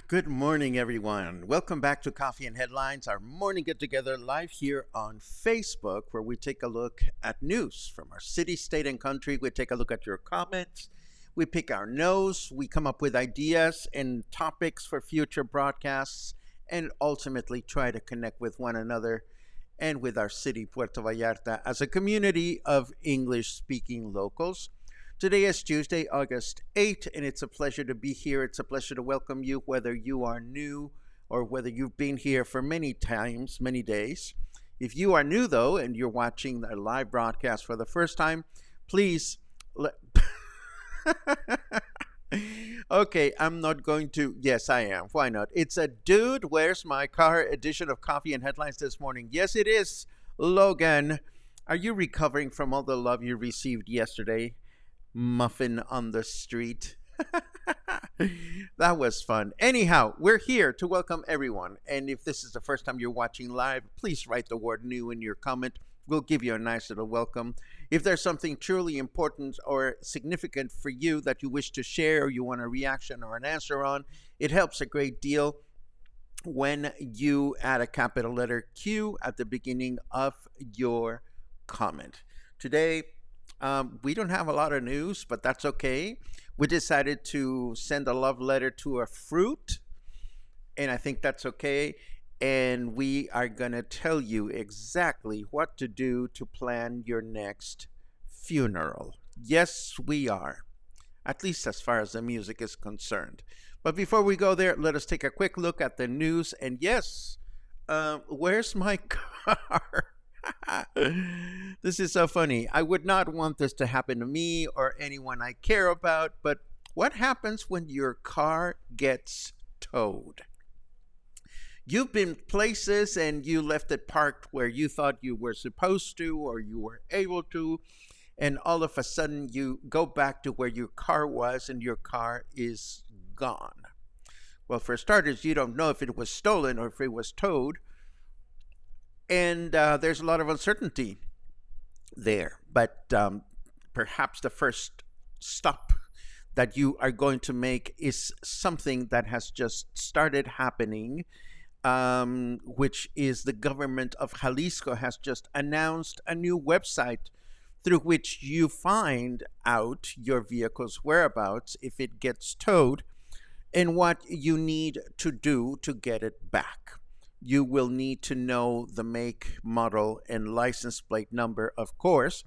Good morning, everyone. Welcome back to Coffee and Headlines, our morning get together live here on Facebook, where we take a look at news from our city, state, and country. We take a look at your comments. We pick our nose. We come up with ideas and topics for future broadcasts, and ultimately try to connect with one another and with our city, Puerto Vallarta, as a community of English-speaking locals. Today is Tuesday, August 8th, and it's a pleasure to be here. It's a pleasure to welcome you, whether you are new or whether you've been here for many times, many days. If you are new, though, and you're watching the live broadcast for the first time, please Okay, I'm not going to. Yes, I am. Why not? It's a Dude, Where's My Car edition of Coffee and Headlines this morning. Yes, it is. Logan, are you recovering from all the love you received yesterday? Muffin on the street. That was fun. Anyhow, we're here to welcome everyone. And if this is the first time you're watching live, please write the word new in your comment. We'll give you a nice little welcome. If there's something truly important or significant for you that you wish to share, or you want a reaction or an answer on, it helps a great deal when you add a capital letter Q at the beginning of your comment. Today, we don't have a lot of news, but that's okay. We decided to send a love letter to a fruit, and I think that's okay. And we are going to tell you exactly what to do to plan your next funeral. Yes, we are, at least as far as the music is concerned. But before we go there, let us take a quick look at the news. And yes, where's my car? This is so funny. I would not want this to happen to me or anyone I care about, but what happens when your car gets towed? You've been places and you left it parked where you thought you were supposed to or you were able to, and all of a sudden you go back to where your car was and your car is gone. Well, for starters, you don't know if it was stolen or if it was towed. And there's a lot of uncertainty there. But perhaps the first stop that you are going to make is something that has just started happening, which is the government of Jalisco has just announced a new website through which you find out your vehicle's whereabouts if it gets towed and what you need to do to get it back. You will need to know the make, model, and license plate number, of course.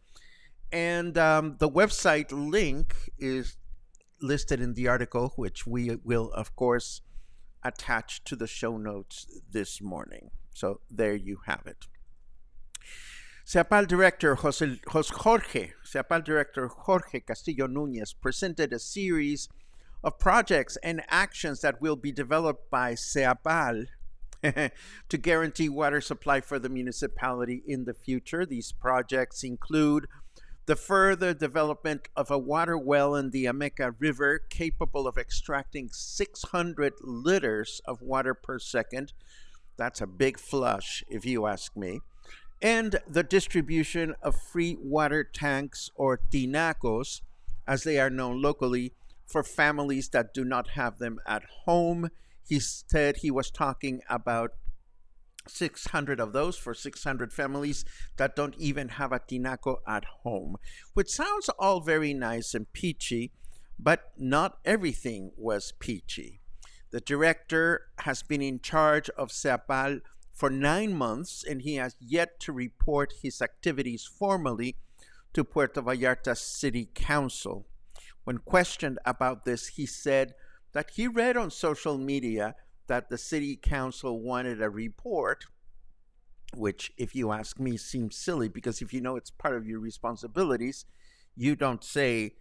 And the website link is listed in the article, which we will, of course, attach to the show notes this morning. So there you have it. SPAL Director Jorge Castillo Núñez presented a series of projects and actions that will be developed by SPAL to guarantee water supply for the municipality in the future. These projects include The further development of a water well in the Ameca River capable of extracting 600 liters of water per second. That's a big flush, if you ask me. And the distribution of free water tanks, or tinacos, as they are known locally, for families that do not have them at home. He said he was talking about 600 of those for 600 families that don't even have a tinaco at home, which sounds all very nice and peachy, but not everything was peachy. The director has been in charge of SPAL for 9 months, and he has yet to report his activities formally to Puerto Vallarta City Council. When questioned about this, he said that he read on social media that the City Council wanted a report, which, if you ask me, seems silly, because if you know it's part of your responsibilities, you don't say,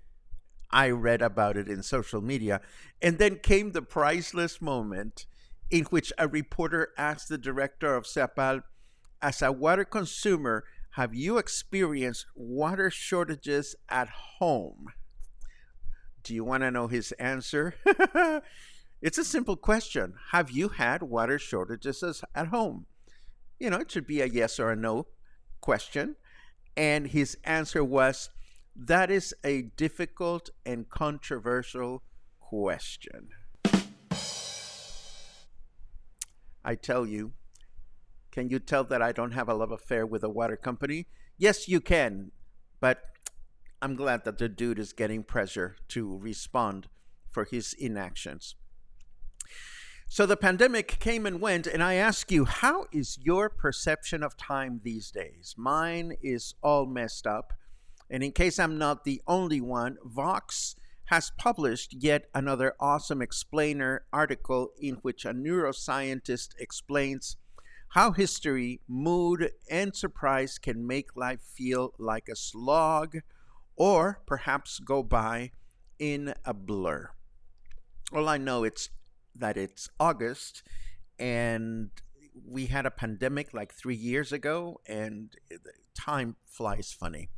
I read about it in social media. And then came the priceless moment in which a reporter asked the director of SPAL, as a water consumer, have you experienced water shortages at home? Do you want to know his answer? It's a simple question. Have you had water shortages at home? You know, it should be a yes or a no question. And his answer was, that is a difficult and controversial question. I tell you, can you tell that I don't have a love affair with a water company? Yes, you can, but I'm glad that the dude is getting pressure to respond for his inactions. So the pandemic came and went, and I ask you, how is your perception of time these days? Mine is all messed up. And in case I'm not the only one, Vox has published yet another awesome explainer article in which a neuroscientist explains how history, mood, and surprise can make life feel like a slog or perhaps go by in a blur. All I know is that it's August and we had a pandemic like 3 years ago, and time flies funny.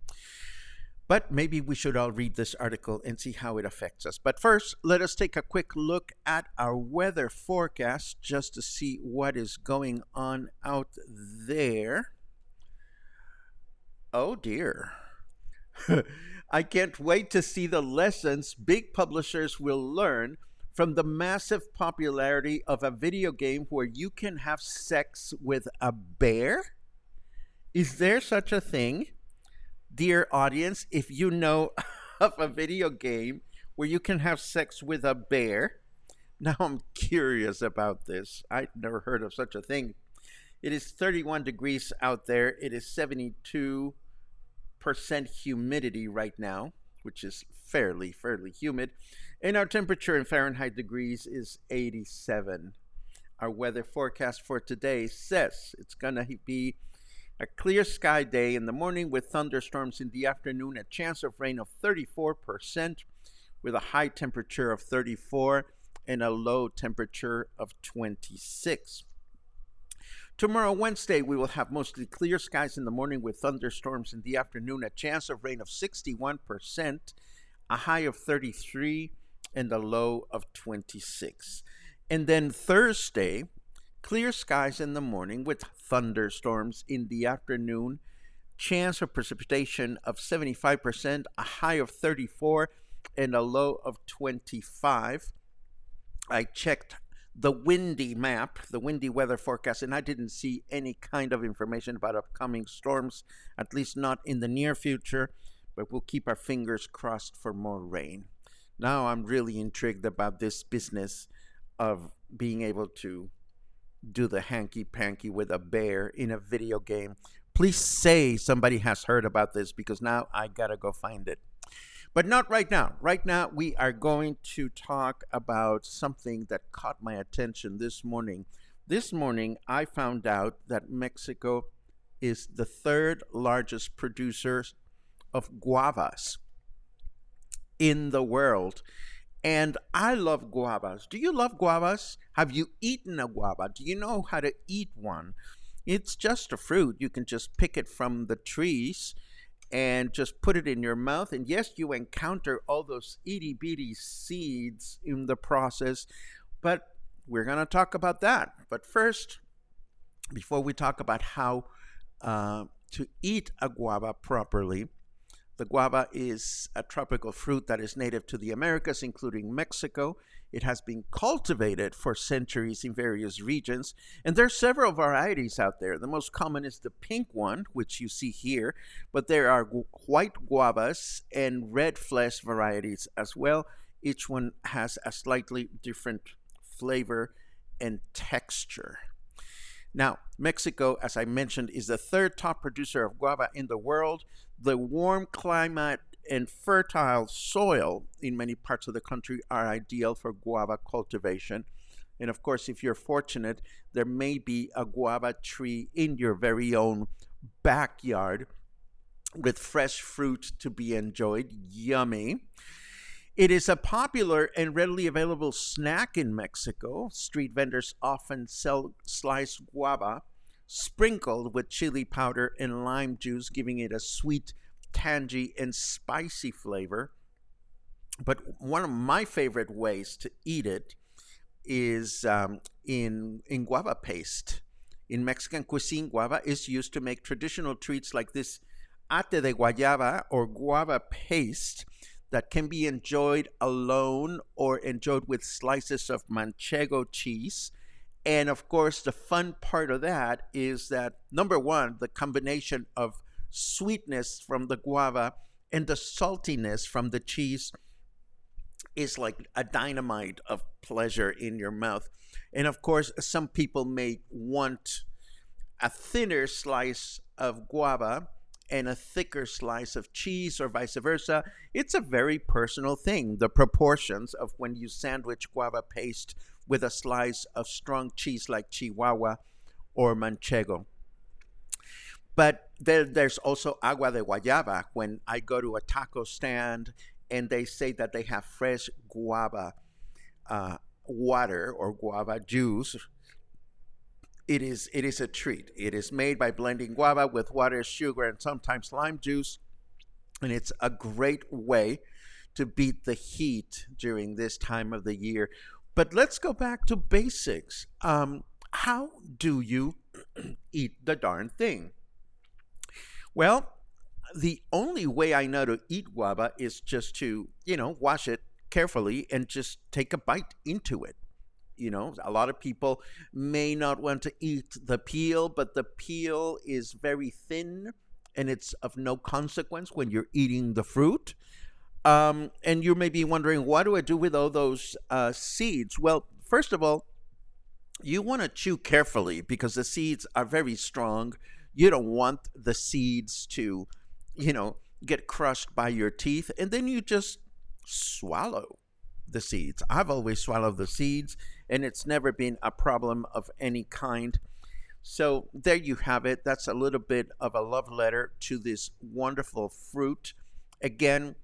But maybe we should all read this article and see how it affects us. But first, let us take a quick look at our weather forecast just to see what is going on out there. Oh dear. I can't wait to see the lessons big publishers will learn from the massive popularity of a video game where you can have sex with a bear. Is there such a thing? Dear audience, if you know of a video game where you can have sex with a bear, now I'm curious about this. I've never heard of such a thing. It is 31 degrees out there. It is 72% humidity right now, which is fairly humid. And our temperature in Fahrenheit degrees is 87. Our weather forecast for today says it's going to be a clear sky day in the morning with thunderstorms in the afternoon, a chance of rain of 34% with a high temperature of 34 and a low temperature of 26. Tomorrow, Wednesday, we will have mostly clear skies in the morning with thunderstorms in the afternoon, a chance of rain of 61%, a high of 33 and a low of 26. And then Thursday, clear skies in the morning with thunderstorms in the afternoon, chance of precipitation of 75%, a high of 34 and a low of 25. I checked the windy map, the windy weather forecast, and I didn't see any kind of information about upcoming storms, at least not in the near future, but we'll keep our fingers crossed for more rain. Now I'm really intrigued about this business of being able to do the hanky panky with a bear in a video game. Please say somebody has heard about this, because now I gotta go find it. But not right now. Right now we are going to talk about something that caught my attention this morning. This morning I found out that Mexico is the third largest producer of guavas in the world. And I love guavas. Do you love guavas? Have you eaten a guava? Do you know how to eat one? It's just a fruit. You can just pick it from the trees. and just put it in your mouth. And yes, you encounter all those itty bitty seeds in the process, but we're going to talk about that. But first, before we talk about how to eat a guava properly, the guava is a tropical fruit that is native to the Americas, including Mexico. It has been cultivated for centuries in various regions, and there are several varieties out there. The most common is the pink one, which you see here, but there are white guavas and red flesh varieties as well. Each one has a slightly different flavor and texture. Now, Mexico, as I mentioned, is the third top producer of guava in the world. The warm climate and fertile soil in many parts of the country are ideal for guava cultivation. And of course, if you're fortunate, there may be a guava tree in your very own backyard with fresh fruit to be enjoyed. Yummy. It is a popular and readily available snack in Mexico. Street vendors often sell sliced guava sprinkled with chili powder and lime juice, giving it a sweet, tangy, and spicy flavor. But one of my favorite ways to eat it is in guava paste. In Mexican cuisine, guava is used to make traditional treats like this ate de guayaba or guava paste that can be enjoyed alone or enjoyed with slices of Manchego cheese. And of course, the fun part of that is that, number one, the combination of sweetness from the guava and the saltiness from the cheese is like a dynamite of pleasure in your mouth. And of course, some people may want a thinner slice of guava and a thicker slice of cheese, or vice versa. It's a very personal thing, the proportions of when you sandwich guava paste with a slice of strong cheese like Chihuahua or Manchego. But there's also agua de guayaba. When I go to a taco stand and they say that they have fresh guava water or guava juice, it is a treat. It is made by blending guava with water, sugar, and sometimes lime juice. And it's a great way to beat the heat during this time of the year. But let's go back to basics. How do you eat the darn thing? Well, the only way I know to eat guava is just to, wash it carefully and just take a bite into it. A lot of people may not want to eat the peel, but the peel is very thin and it's of no consequence when you're eating the fruit. And you may be wondering, what do I do with all those seeds? Well, first of all, you want to chew carefully because the seeds are very strong. You don't want the seeds to, get crushed by your teeth. And then you just swallow the seeds. I've always swallowed the seeds, and it's never been a problem of any kind. So there you have it. That's a little bit of a love letter to this wonderful fruit. Again,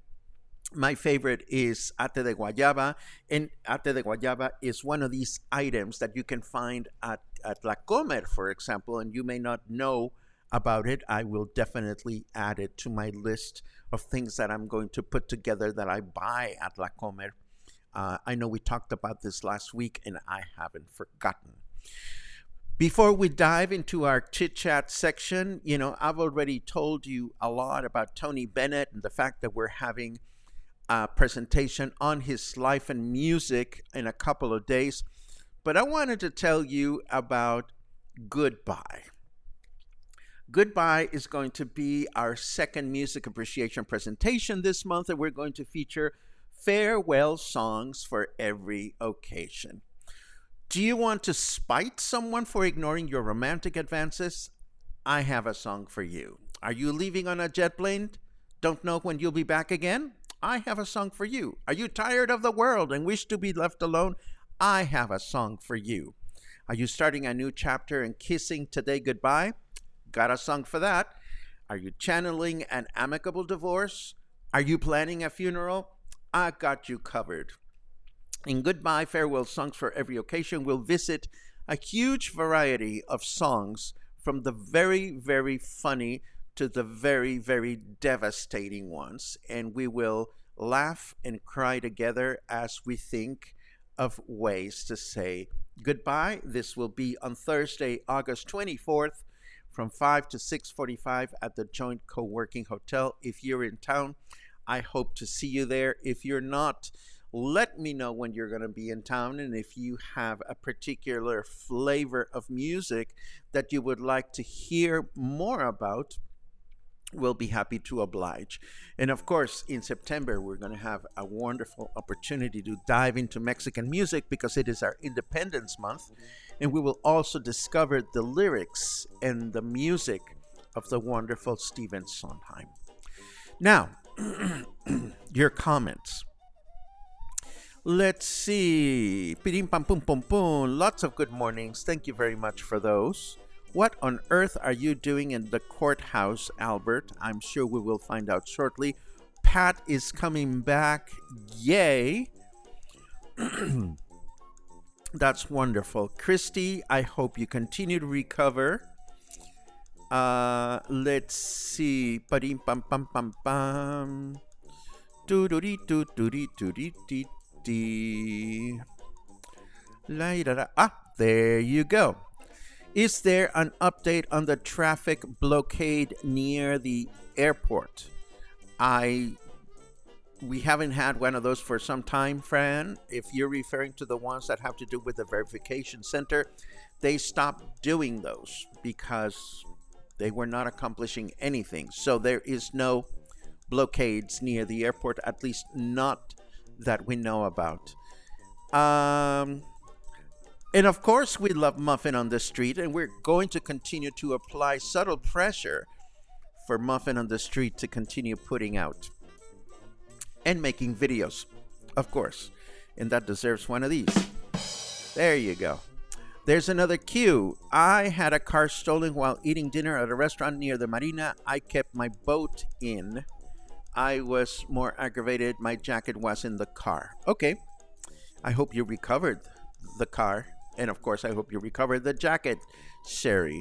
my favorite is ate de guayaba, and ate de guayaba is one of these items that you can find at La Comer, for example, and you may not know about it. I will definitely add it to my list of things that I'm going to put together that I buy at La Comer. I know we talked about this last week, and I haven't forgotten. Before we dive into our chit-chat section, I've already told you a lot about Tony Bennett and the fact that we're having a presentation on his life and music in a couple of days. But I wanted to tell you about Goodbye. Goodbye is going to be our second music appreciation presentation this month, and we're going to feature farewell songs for every occasion. Do you want to spite someone for ignoring your romantic advances? I have a song for you. Are you leaving on a jet plane? Don't know when you'll be back again? I have a song for you. Are you tired of the world and wish to be left alone? I have a song for you. Are you starting a new chapter and kissing today goodbye? Got a song for that. Are you channeling an amicable divorce? Are you planning a funeral? I got you covered. In Goodbye, Farewell Songs for Every Occasion, we'll visit a huge variety of songs from the very, very funny to the very, very devastating ones, and we will laugh and cry together as we think of ways to say goodbye. This will be on Thursday, August 24th from 5 to 6:45 at the Joint Co-working Hotel. If you're in town, I hope to see you there. If you're not, let me know when you're going to be in town, and if you have a particular flavor of music that you would like to hear more about, we'll be happy to oblige. And of course, in September, we're going to have a wonderful opportunity to dive into Mexican music because it is our Independence Month. And we will also discover the lyrics and the music of the wonderful Stephen Sondheim. Now, your comments. Let's see. Pirim pam pum pum pum. Lots of good mornings. Thank you very much for those. What on earth are you doing in the courthouse, Albert? I'm sure we will find out shortly. Pat is coming back. Yay. That's wonderful. Christy, I hope you continue to recover. Let's see. Parim pam pam pam pam. Doo-doo-dee doo-doo-dee doo-dee-dee. There you go. Is there an update on the traffic blockade near the airport? We haven't had one of those for some time, Fran. If you're referring to the ones that have to do with the verification center, they stopped doing those because they were not accomplishing anything. So there is no blockades near the airport, at least not that we know about. And of course, we love Muffin on the street, and we're going to continue to apply subtle pressure for Muffin on the street to continue putting out and making videos, of course. And that deserves one of these. There you go. There's another cue. I had a car stolen while eating dinner at a restaurant near the marina. I kept my boat in. I was more aggravated. My jacket was in the car. Okay. I hope you recovered the car. And of course, I hope you recovered the jacket, Sherry.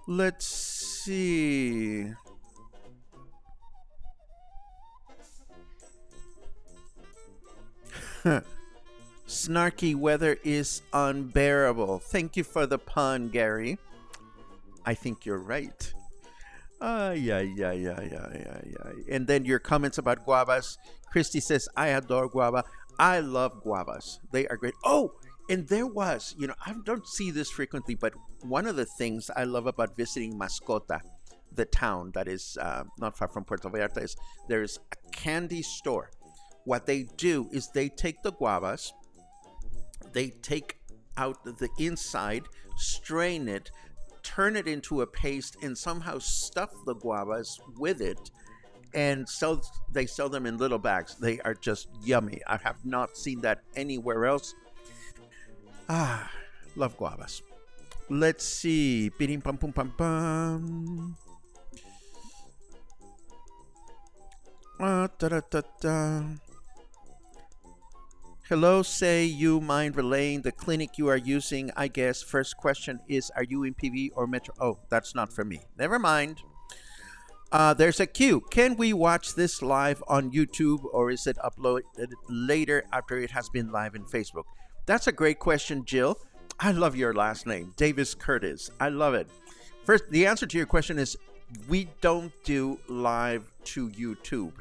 Let's see. Snarky weather is unbearable. Thank you for the pun, Gary. I think you're right. Yeah. And then your comments about guavas. Christy says, I adore guava. I love guavas. They are great. Oh, and there was, I don't see this frequently, but one of the things I love about visiting Mascota, the town that is not far from Puerto Vallarta, is there's a candy store. What they do is they take the guavas, they take out the inside, strain it, turn it into a paste, and somehow stuff the guavas with it, and they sell them in little bags. They are just yummy. I have not seen that anywhere else. Love guavas. Let's see. Pirim pam pum pam pam. Hello, say you mind relaying the clinic you are using? I guess first question is, are you in PV or Metro? Oh, that's not for me. Never mind. There's a queue. Can we watch this live on YouTube, or is it uploaded later after it has been live in Facebook? That's a great question, Jill. I love your last name, Davis Curtis. I love it. First, the answer to your question is we don't do live to YouTube.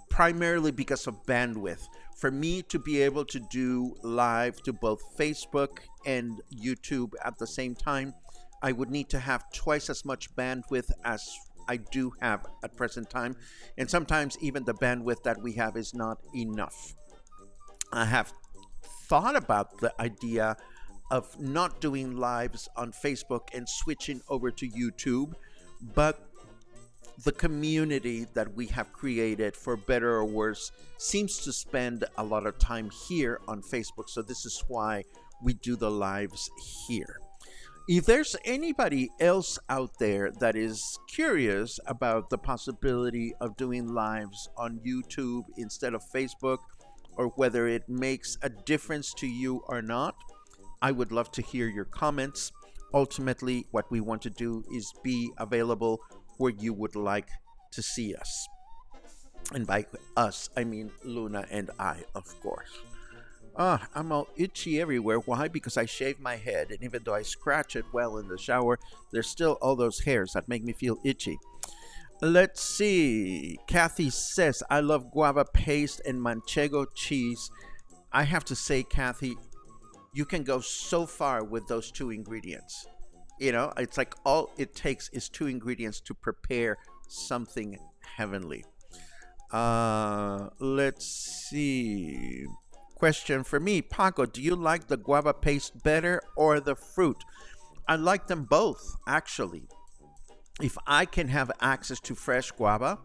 Primarily because of bandwidth. For me to be able to do live to both Facebook and YouTube at the same time, I would need to have twice as much bandwidth as I do have at present time. And sometimes even the bandwidth that we have is not enough. I have thought about the idea of not doing lives on Facebook and switching over to YouTube, but the community that we have created, for better or worse, seems to spend a lot of time here on Facebook. So this is why we do the lives here. If there's anybody else out there that is curious about the possibility of doing lives on YouTube instead of Facebook, or whether it makes a difference to you or not, I would love to hear your comments. Ultimately, what we want to do is be available where you would like to see us. And by us, I mean Luna and I, of course. I'm all itchy everywhere. Why? Because I shave my head, and even though I scratch it well in the shower, there's still all those hairs that make me feel itchy. Let's see. Kathy says, I love guava paste and Manchego cheese. I have to say, Kathy, you can go so far with those two ingredients. You know, it's like all it takes is two ingredients to prepare something heavenly. Let's see. Question for me, Paco, do you like the guava paste better or the fruit? I like them both, actually. If I can have access to fresh guava,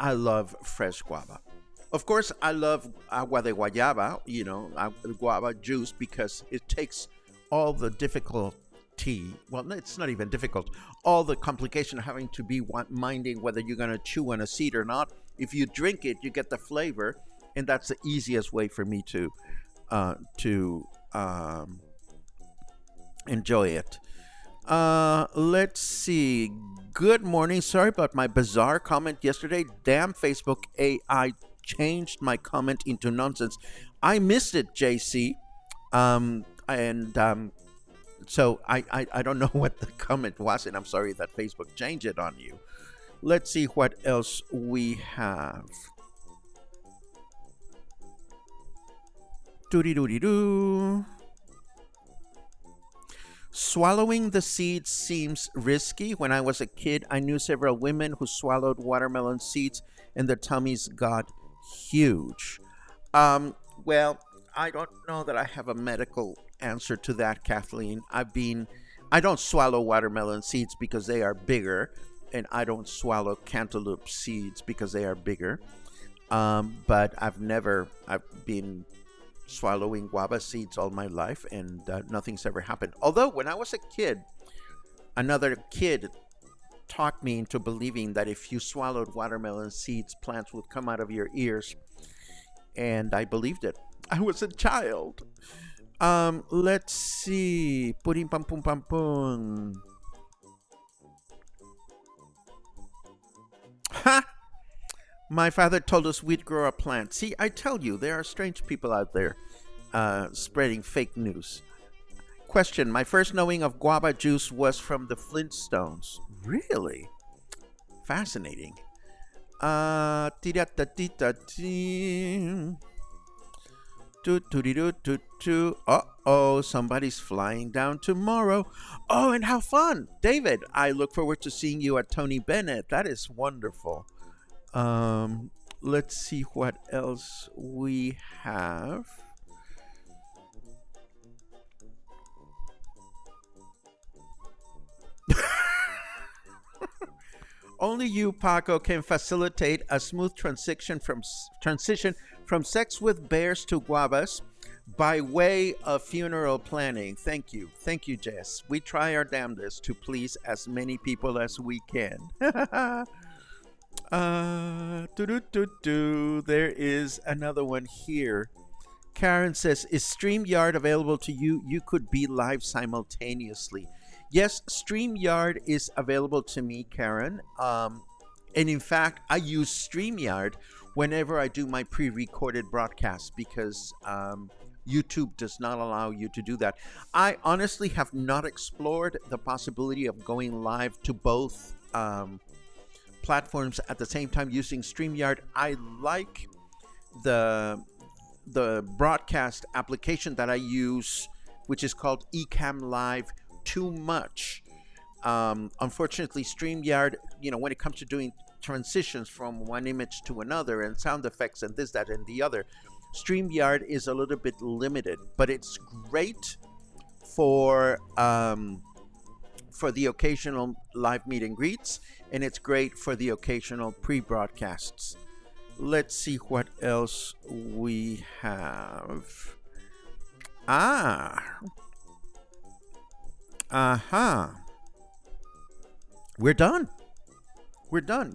I love fresh guava. Of course, I love agua de guayaba, guava juice, because it takes all the difficulty. Well, it's not even difficult. All the complication of having to be minding whether you're going to chew on a seed or not. If you drink it, you get the flavor, and that's the easiest way for me to enjoy it. Let's see. Good morning. Sorry about my bizarre comment yesterday. Damn Facebook AI changed my comment into nonsense. I missed it, JC. So I don't know what the comment was, and I'm sorry that Facebook changed it on you. Let's see what else we have. Doody-doody-doo. Swallowing the seeds seems risky. When I was a kid, I knew several women who swallowed watermelon seeds and their tummies got huge. Well, I don't know that I have a medical answer to that, Kathleen. I don't swallow watermelon seeds because they are bigger, and I don't swallow cantaloupe seeds because they are bigger. But I've been swallowing guava seeds all my life, and nothing's ever happened. Although when I was a kid, another kid talked me into believing that if you swallowed watermelon seeds, plants would come out of your ears, and I believed it. I was a child. Let's see. Purim pam pum pam pum. Ha! My father told us we'd grow a plant. See, I tell you, there are strange people out there spreading fake news. Question, my first knowing of guava juice was from the Flintstones. Really? Fascinating. Uh-oh, somebody's flying down tomorrow. Oh, and how fun. David, I look forward to seeing you at Tony Bennett. That is wonderful. Let's see what else we have. Only you, Paco, can facilitate a smooth transition from sex with bears to guavas by way of funeral planning. Thank you, Jess. We try our damnedest to please as many people as we can. There is another one here. Karen says, is StreamYard available to you? You could be live simultaneously. Yes, StreamYard is available to me, Karen. And in fact, I use StreamYard whenever I do my pre-recorded broadcast because YouTube does not allow you to do that. I honestly have not explored the possibility of going live to both platforms at the same time using StreamYard. I like the broadcast application that I use, which is called Ecamm Live, too much. Unfortunately, StreamYard, when it comes to doing transitions from one image to another and sound effects and this, that, and the other, StreamYard is a little bit limited, but it's great for the occasional live meet and greets, and it's great for the occasional pre-broadcasts. Let's see what else we have. We're done.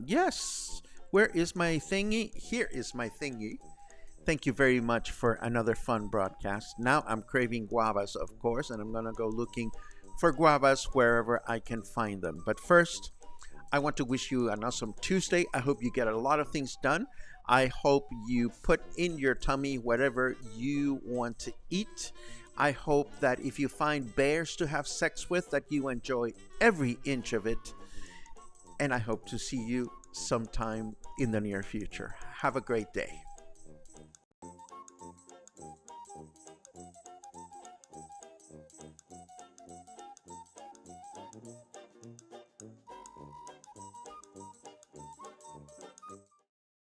Yes. Where is my thingy? Here is my thingy. Thank you very much for another fun broadcast. Now I'm craving guavas, of course, and I'm going to go looking for guavas wherever I can find them. But first, I want to wish you an awesome Tuesday. I hope you get a lot of things done. I hope you put in your tummy whatever you want to eat. I hope that if you find bears to have sex with, that you enjoy every inch of it. And I hope to see you sometime in the near future. Have a great day.